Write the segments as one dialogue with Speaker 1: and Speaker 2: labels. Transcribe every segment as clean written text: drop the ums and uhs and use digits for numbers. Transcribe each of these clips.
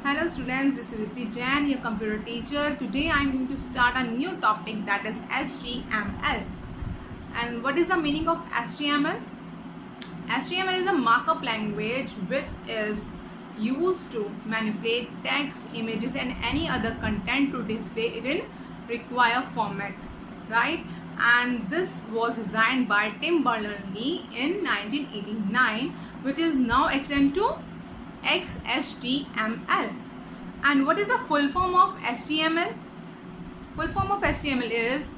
Speaker 1: Hello students, this is Riti Jain, your computer teacher. Today I am going to start a new topic, that is HTML. And what is the meaning of HTML? HTML is a markup language which is used to manipulate text, images and any other content to display it in required format, right? And this was designed by Tim Berners-Lee in 1989, which is now extended to XHTML. And what is the full form of HTML? Full form of HTML is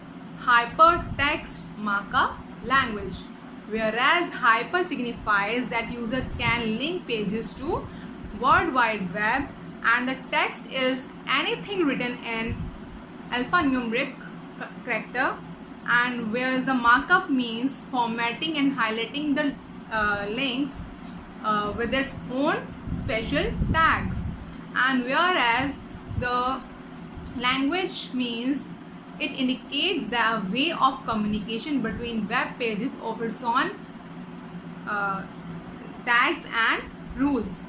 Speaker 1: Hypertext Markup Language, whereas hyper signifies that user can link pages to World Wide Web, and the text is anything written in alphanumeric character, and whereas the markup means formatting and highlighting the links with its own special tags, and whereas the language means it indicates the way of communication between web pages of its own tags and rules,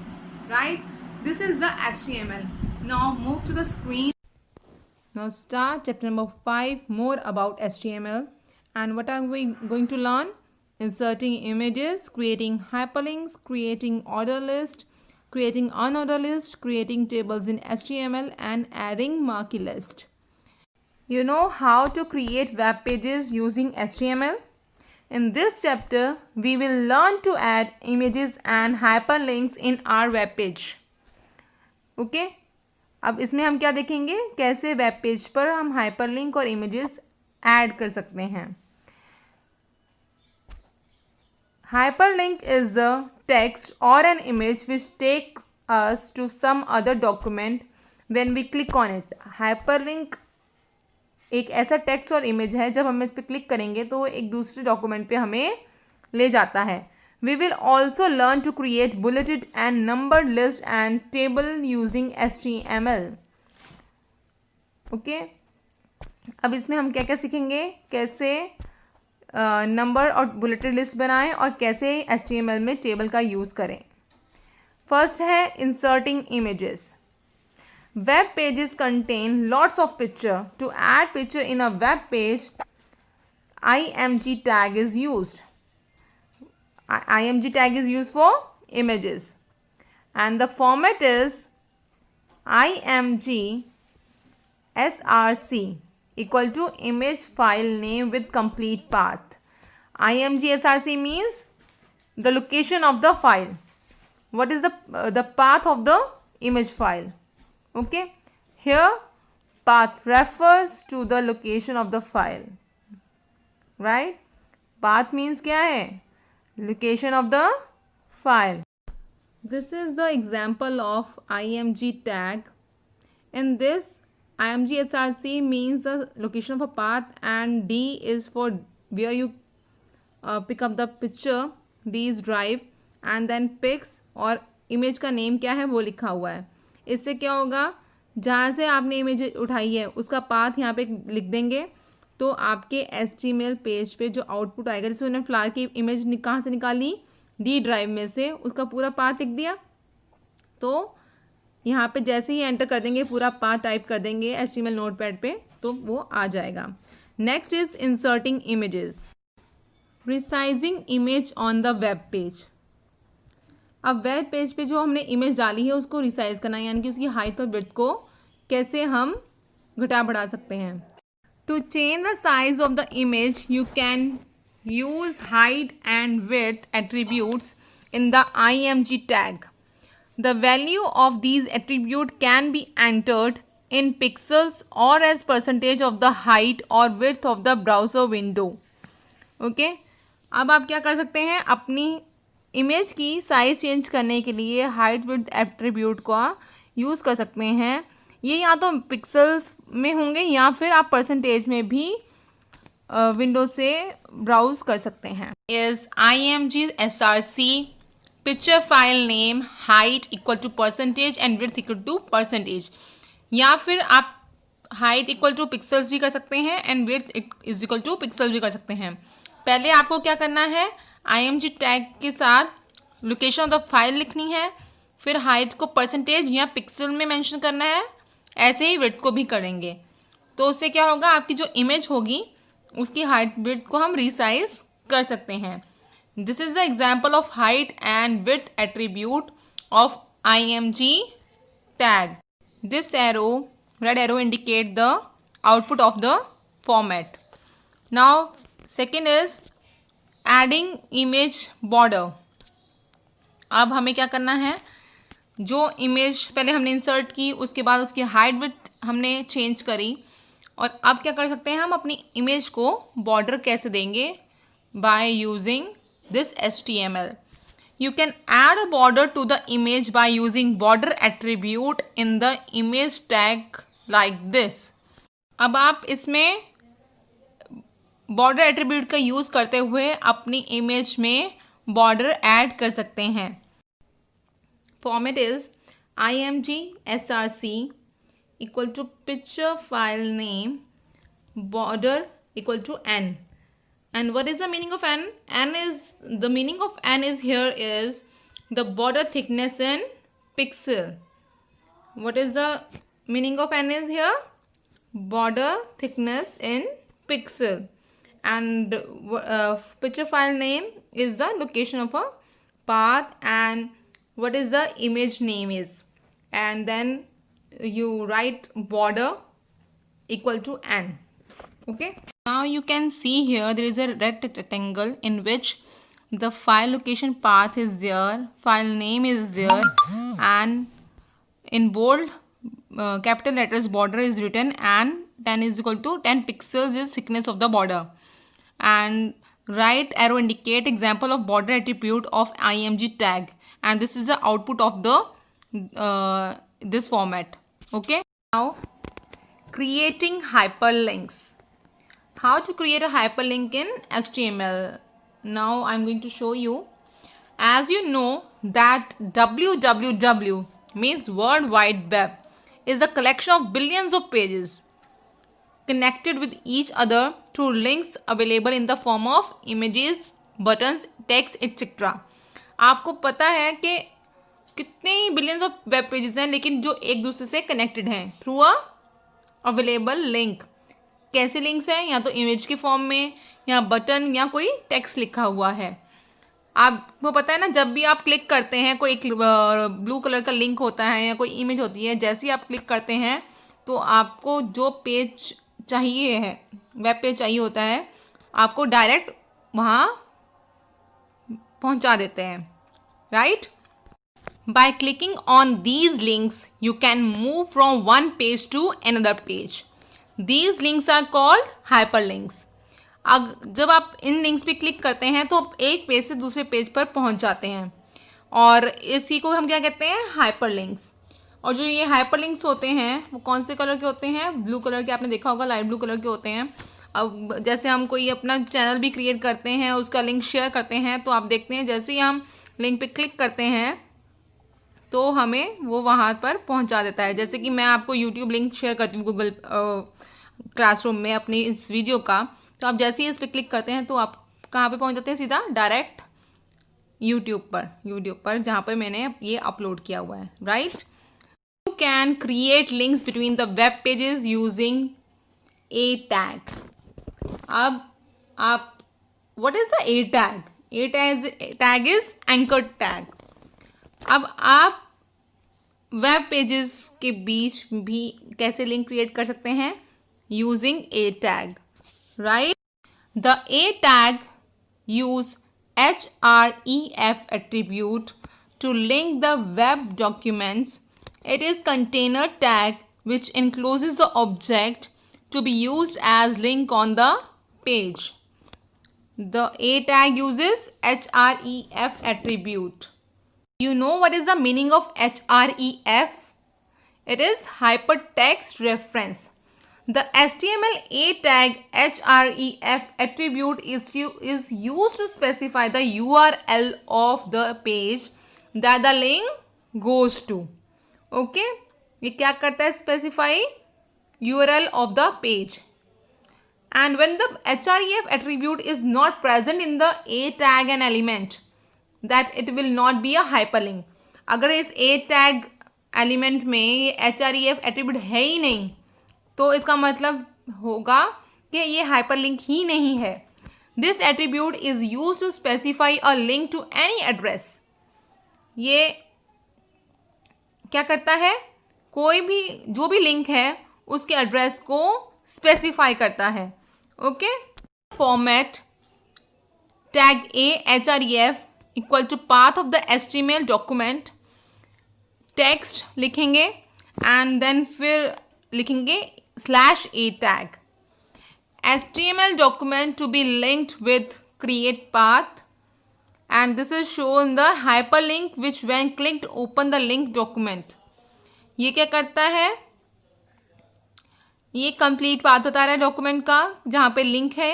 Speaker 1: right? This is the HTML. Now move to the screen. Now start chapter number 5, more about HTML. And what are we going to learn? Inserting images, creating hyperlinks, creating order list, creating unordered list, creating tables in HTML, and adding marquee list. You know how to create web pages using HTML? In this chapter, we will learn to add images and hyperlinks in our web page. Okay? अब इसमें हम क्या देखेंगे, कैसे web page पर हम hyperlink और images add कर सकते हैं. Hyperlink is the text or an image which takes us to some other document when we click on it. Hyperlink एक ऐसा टेक्स्ट और इमेज है, जब हम इस पर क्लिक करेंगे तो एक दूसरे डॉक्यूमेंट पे हमें ले जाता है. We will also learn to create bulleted and numbered list and table using HTML. Okay? अब इसमें हम क्या क्या सीखेंगे, कैसे नंबर और बुलेटेड लिस्ट बनाएं और कैसे HTML में टेबल का यूज़ करें. फर्स्ट है inserting images. Web pages contain lots of picture. To add picture in a web page, IMG tag is used. IMG tag is used for images, and the format is IMG src equal to image file name with complete path. IMG src means the location of the file. What is the path of the image file? Okay, here path refers to the location of the file, right? Path means क्या है, location of the file. This is the example of IMG tag. In this, IMG src means the location of a path, and D is for where you pick up the picture. D is drive, and then pics और image का name क्या है वो लिखा हुआ है. इससे क्या होगा, जहाँ से आपने इमेज उठाई है उसका पाथ यहाँ पे लिख देंगे तो आपके HTML पेज पे जो आउटपुट आएगा, जैसे उन्होंने फ्लावर की इमेज कहाँ से निकाली, डी ड्राइव में से, उसका पूरा पाथ लिख दिया. तो यहाँ पे जैसे ही एंटर कर देंगे, पूरा पाथ टाइप कर देंगे HTML नोटपैड पे, तो वो आ जाएगा. Next is inserting images. Resizing image on the web page. अब वेब पेज पे जो हमने इमेज डाली है उसको रिसाइज करना है, यानी कि उसकी हाइट और विड्थ को कैसे हम घटा बढ़ा सकते हैं. To change the size of the image you can use height and width attributes in the IMG tag. The value of these attribute can be entered in pixels or as percentage of the height or width of the browser window. Okay, अब आप क्या कर सकते हैं, अपनी image की size change करने के लिए हाइट विड्थ एट्रीब्यूट का यूज़ कर सकते हैं. ये या तो पिक्सल्स में होंगे या फिर आप परसेंटेज में भी विंडो से ब्राउज कर सकते हैं. Is IMG src picture file name height equal to percentage and width equal to percentage, या फिर आप हाइट इक्वल टू पिक्सल्स भी कर सकते हैं and width is equal to pixels भी कर सकते हैं. पहले आपको क्या करना है, IMG टैग के साथ लोकेशन ऑफ द फाइल लिखनी है, फिर हाइट को परसेंटेज या पिक्सल में मेंशन करना है, ऐसे ही विड्थ को भी करेंगे। तो उससे क्या होगा, आपकी जो इमेज होगी उसकी हाइट विड्थ को हम रिसाइज कर सकते हैं। This is the example of height and width attribute of IMG tag. This arrow, red arrow, indicate the output of the format. Now second is adding image border. अब हमें क्या करना है, जो इमेज पहले हमने इंसर्ट की उसके बाद उसकी हाइट विड्थ हमने चेंज करी, और अब क्या कर सकते हैं हम अपनी इमेज को बॉर्डर कैसे देंगे, by using this HTML. You can add a border to the image by using border attribute in the image tag like this. अब आप इसमें बॉर्डर एट्रीब्यूट का यूज़ करते हुए अपनी इमेज में बॉर्डर ऐड कर सकते हैं। Format is IMG SRC equal to picture file name border equal to n. And what is the meaning of n? The meaning of n is here is the border thickness in pixel. What is the meaning of n is here? Border thickness in pixel. And picture file name is the location of a path, and what is the image name is. And then you write border equal to n. Okay. Now you can see here there is a red rectangle in which the file location path is there, file name is there, and in bold capital letters border is written, and 10 is equal to 10 pixels is thickness of the border, and right arrow indicate example of border attribute of IMG tag, and this is the output of the this format. Okay. Now creating hyperlinks. How to create a hyperlink in HTML? Now I'm going to show you. As you know that www means World Wide Web is a collection of billions of pages connected with each other through links available in the form of images, buttons, text, etc. आपको पता है कि कितने ही billions of web pages हैं, लेकिन जो एक दूसरे से कनेक्टेड हैं थ्रू अ अवेलेबल लिंक। कैसे लिंक्स हैं? या तो इमेज के फॉर्म में, या बटन, या कोई टेक्स्ट लिखा हुआ है। आपको पता है ना, जब भी आप क्लिक करते हैं कोई एक ब्लू कलर का लिंक होता है या कोई इमेज होती है, जैसे ही आप क्लिक करते हैं तो आपको जो पेज चाहिए है, वेब पेज चाहिए होता है, आपको डायरेक्ट वहाँ पहुँचा देते हैं, right? By clicking on these links, you can move from one page to another page. These links are called hyperlinks. जब आप इन लिंक्स पे क्लिक करते हैं तो आप एक पेज से दूसरे पेज पर पहुंच जाते हैं, और इसी को हम क्या कहते हैं? हाइपरलिंक्स। और जो ये हाइपरलिंक्स होते हैं वो कौन से कलर के होते हैं? ब्लू कलर के। आपने देखा होगा, लाइट ब्लू कलर के होते हैं। अब जैसे हम कोई अपना चैनल भी क्रिएट करते हैं, उसका लिंक शेयर करते हैं, तो आप देखते हैं जैसे ही हम लिंक पे क्लिक करते हैं तो हमें वो वहाँ पर पहुँचा देता है। जैसे कि मैं आपको यूट्यूब लिंक शेयर करती हूँ गूगल क्लासरूम में अपनी इस वीडियो का, तो आप जैसे ही इस पर क्लिक करते हैं तो आप कहाँ पे पहुँच जाते हैं? सीधा डायरेक्ट यूट्यूब पर जहाँ पर मैंने ये अपलोड किया हुआ है, right? You can create links between the web pages using A tag. अब आप, what is the A tag? A tag is anchor tag. अब आप वेब पेजेस के बीच भी कैसे लिंक क्रिएट कर सकते हैं? Using A tag, right? The A tag use href attribute to link the web documents. It is container tag which encloses the object to be used as link on the page. The a tag uses href attribute. You know what is the meaning of href? It is hypertext reference. The HTML a tag href attribute is used to specify the URL of the page that the link goes to. Okay? ये क्या करता है? Specify URL of the page. And when the href attribute is not present in the a tag and element, that it will not be a hyperlink. अगर इस ए tag element में ये href attribute है ही नहीं तो इसका मतलब होगा कि ये हाइपरलिंक ही नहीं है. This attribute is use to specify a link to any address. ये क्या करता है, कोई भी जो भी लिंक है उसके एड्रेस को स्पेसिफाई करता है. Okay, format tag A href equal to path of the HTML document. Text लिखेंगे एंड देन फिर लिखेंगे /a tag. HTML document to be linked with create path, and this is shown the hyperlink which when clicked open the link document. ये क्या करता है, ये complete path बता रहा है डॉक्यूमेंट का जहाँ पे लिंक है.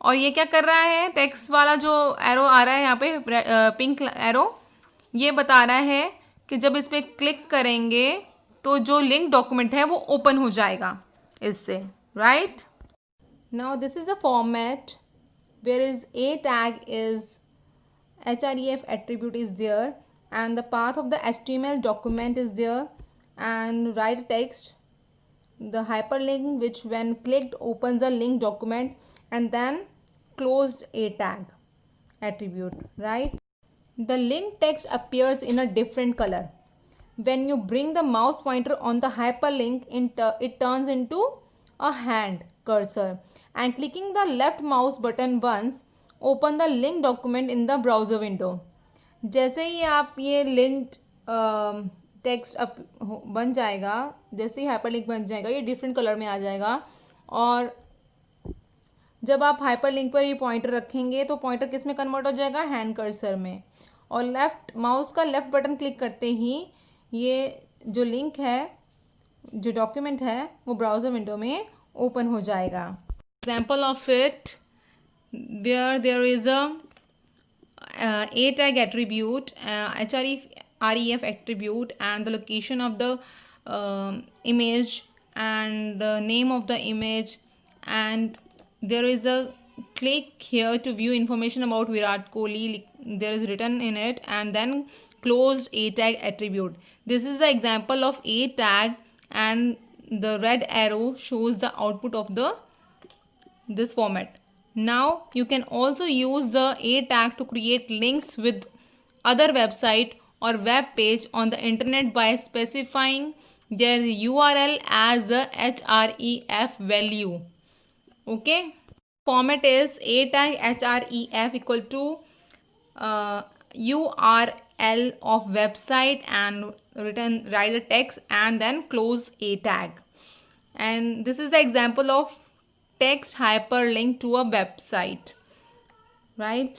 Speaker 1: और ये क्या कर रहा है, टेक्स्ट वाला जो एरो आ रहा है यहाँ पे पिंक एरो, ये बता रहा है कि जब इस पर क्लिक करेंगे तो जो लिंक डॉक्यूमेंट है वो ओपन हो जाएगा इससे. Right. Now this is a format where is a tag is href attribute is there and the path of the HTML document is there and write text, the hyperlink which when clicked opens the link document and then closed a tag attribute. Right. The link text appears in a different color. When you bring the mouse pointer on the hyperlink, it turns into a hand cursor. And clicking the left mouse button once open the link document in the browser window. जैसे ही आप ये linked text बन जाएगा, जैसे ही hyperlink बन जाएगा ये different colour में आ जाएगा. और जब आप हाइपरलिंक पर ये पॉइंटर रखेंगे तो पॉइंटर किस में कन्वर्ट हो जाएगा, हैंड कर्सर में. और लेफ्ट माउस का लेफ्ट बटन क्लिक करते ही ये जो लिंक है, जो डॉक्यूमेंट है, वो ब्राउज़र विंडो में ओपन हो जाएगा. Example of it, where there is a tag attribute, href attribute, and the location of the image and the name of the image, and there is a click here to view information about Virat Kohli, there is written in it, and then closed a tag attribute. This is the example of a tag, and the red arrow shows the output of this format. Now you can also use the a tag to create links with other website or web page on the internet by specifying their URL as a href value. Okay, format is a tag href equal to URL of website and write the text and then close a tag. And this is the example of text hyperlink to a website. Right.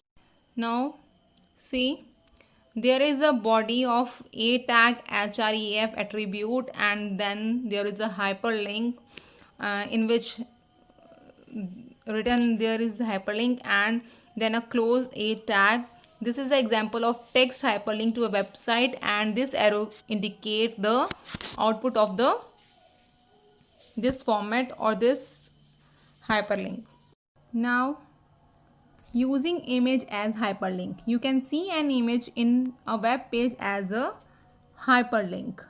Speaker 1: Now see, there is a body of a tag href attribute and then there is a hyperlink in which written there is hyperlink and then a close a tag. This is the example of text hyperlink to a website, and this arrow indicate the output of this format or this hyperlink. Now using image as hyperlink, you can see an image in a web page as a hyperlink.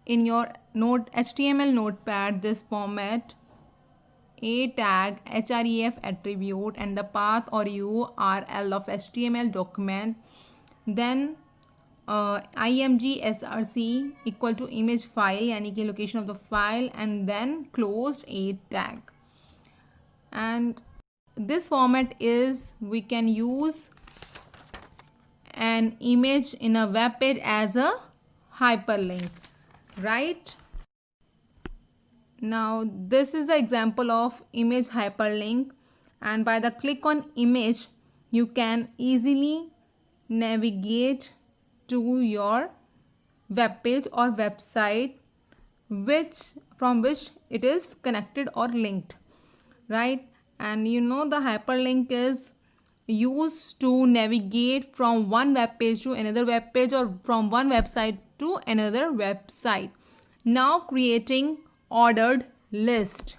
Speaker 1: In your HTML notepad, this format a tag href attribute and the path or URL of HTML document, then img src equal to image file यानी कि location of the file, and then closed a tag. And this format is we can use an image in a web page as a hyperlink. Right. Now this is the example of image hyperlink, and by the click on image you can easily navigate to your web page or website from which it is connected or linked. Right. And you know the hyperlink is used to navigate from one web page to another web page or from one website to another website. Now creating ordered list.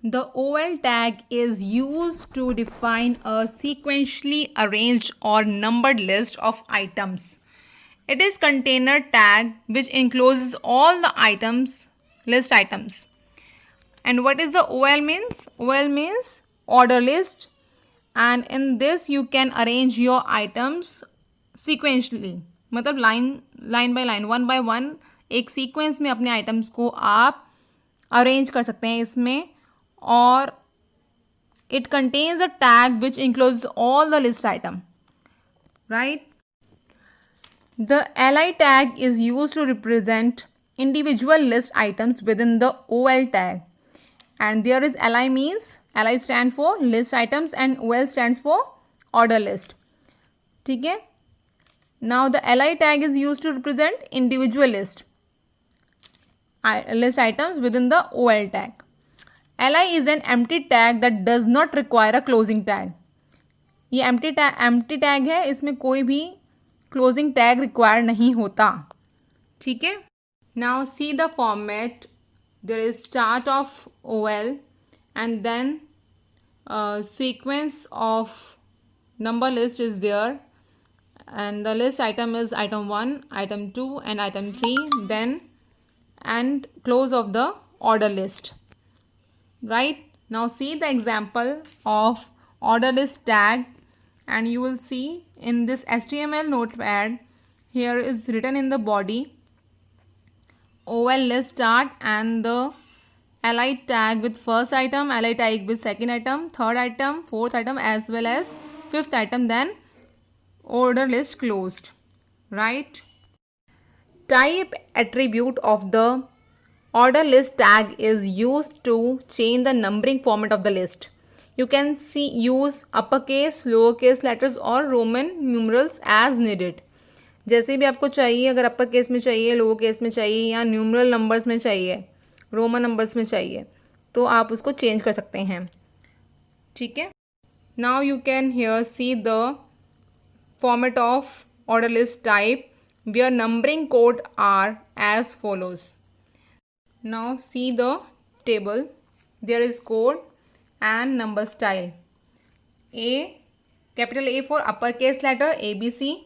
Speaker 1: The OL tag is used to define a sequentially arranged or numbered list of items. It is container tag which encloses all the list items. And what is the OL means? OL means order list, and in this you can arrange your items sequentially, मतलब line by line, one by one, एक sequence में अपने items को आप arrange कर सकते हैं इसमें. और it contains a tag which includes all the list item, right? The li tag is used to represent individual list items within the OL tag, and there is li means, li stands for list items and OL stands for order list. ठीक है. Now the li tag is used to represent individual list items within the OL tag. li is an empty tag that does not require a closing tag. ये empty tag है, इसमें कोई भी closing tag require नहीं होता. ठीक है. Now see the format. There is start of OL and then sequence of number list is there, and the list item is item 1, item 2 and item 3, then and close of the order list. Right, now see the example of order list tag, and you will see in this HTML notepad here is written in the body OL list start and the li tag with first item, li tag with second item, third item, fourth item as well as fifth item, then order list closed. Right, type attribute of the order list tag is used to change the numbering format of the list. You can use uppercase, lowercase letters और Roman numerals as needed. जैसे भी आपको चाहिए, अगर upper case में चाहिए, lower case में चाहिए या न्यूमरल नंबर्स में चाहिए, रोमन नंबर्स में चाहिए, तो आप उसको चेंज कर सकते हैं. ठीक है. Now you can here see the format of order list type where numbering code are as follows. Now see the table. There is code and number style. A, capital A for uppercase letter ABC.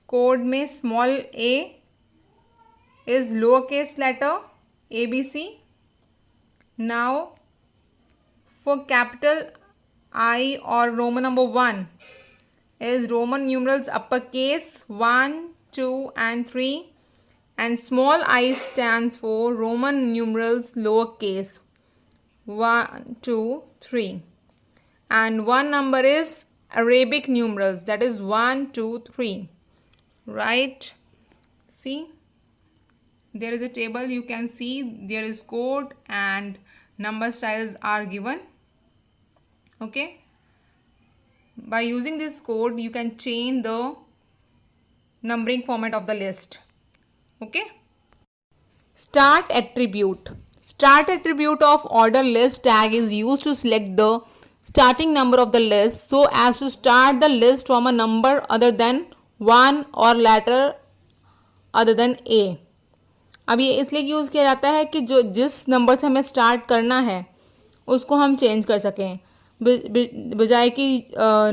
Speaker 1: Code में small a is lowercase letter ABC. Now for capital I or Roman number 1 is Roman numerals uppercase 1, 2 and 3. And small I stands for Roman numerals lowercase 1, 2, 3. And one number is Arabic numerals, that is 1, 2, 3. Right? See? There is a table, you can see there is code and number styles are given. Okay? By using this code, you can change the numbering format of the list. Okay. Start attribute. Start attribute of order list tag is used to select the starting number of the list so as to start the list from a number other than 1 or letter other than A. अब ये इसलिए use किया जाता है कि जो जिस number से हमें स्टार्ट करना है उसको हम चेंज कर सकें, बजाय कि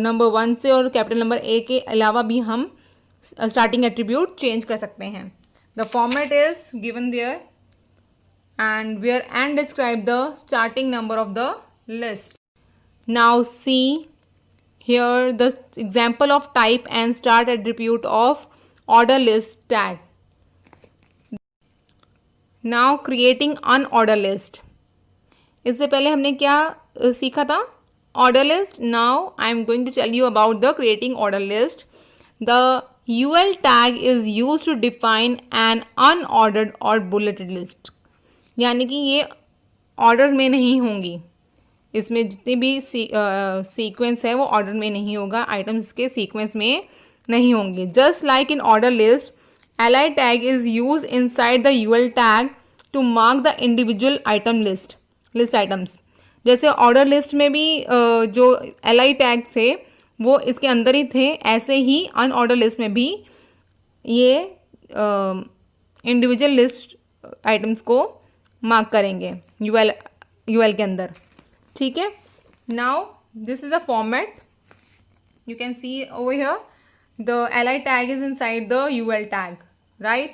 Speaker 1: नंबर 1 से और कैपिटल नंबर A के अलावा भी हम स्टार्टिंग एट्रीब्यूट चेंज कर सकते हैं. The format is given there, and where and describe the starting number of the list. Now see here the example of type and start attribute of order list tag. Now creating unorder list. इससे पहले हमने क्या सीखा था? Order list. Now I am going to tell you about the creating order list. The UL tag is used to define an unordered or bulleted list. यानी कि ये order में नहीं होंगी, इसमें जितने भी सीक्वेंस है वो ऑर्डर में नहीं होगा, आइटम्स के सीक्वेंस में नहीं होंगे. Just like in order list, li tag is used inside the UL tag to mark the individual item list items. जैसे ऑर्डर लिस्ट में भी जो li tag थे वो इसके अंदर ही थे, ऐसे ही अनऑर्डर लिस्ट में भी ये इंडिविजुअल लिस्ट आइटम्स को मार्क करेंगे यूएल के अंदर. ठीक है. Now this is a format. You can see over here the li tag is inside the ul tag, right?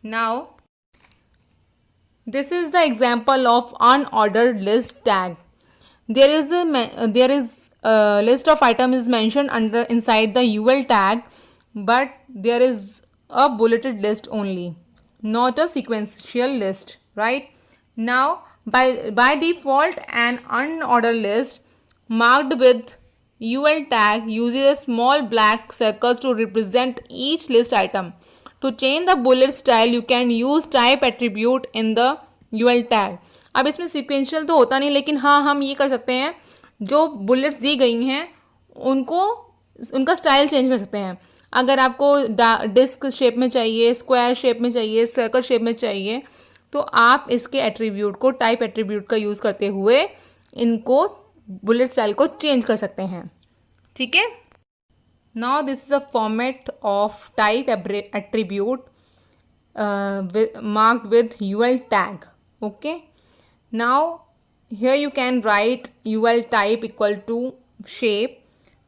Speaker 1: Now this is the example of unordered list tag. There is a list of items is mentioned under inside the ul tag, but there is a bulleted list only, not a sequential list, right? Now by default an unordered list marked with ul tag uses a small black circles to represent each list item. To change the bullet style you can use type attribute in the ul tag. अब इसमें sequential तो होता नहीं, लेकिन हाँ हम ये कर सकते हैं, जो बुलेट्स दी गई हैं उनको उनका स्टाइल चेंज कर सकते हैं. अगर आपको डिस्क शेप में चाहिए, स्क्वायर शेप में चाहिए, सर्कल शेप में चाहिए, तो आप इसके एट्रीब्यूट को टाइप एट्रीब्यूट का यूज़ करते हुए इनको बुलेट स्टाइल को चेंज कर सकते हैं. ठीक है. Now this is a format of type attribute marked with ul tag. Okay, now here you can write ul type equal to shape,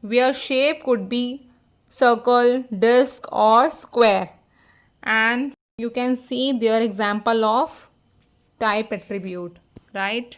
Speaker 1: where shape could be circle, disc or square, and you can see their example of type attribute, right?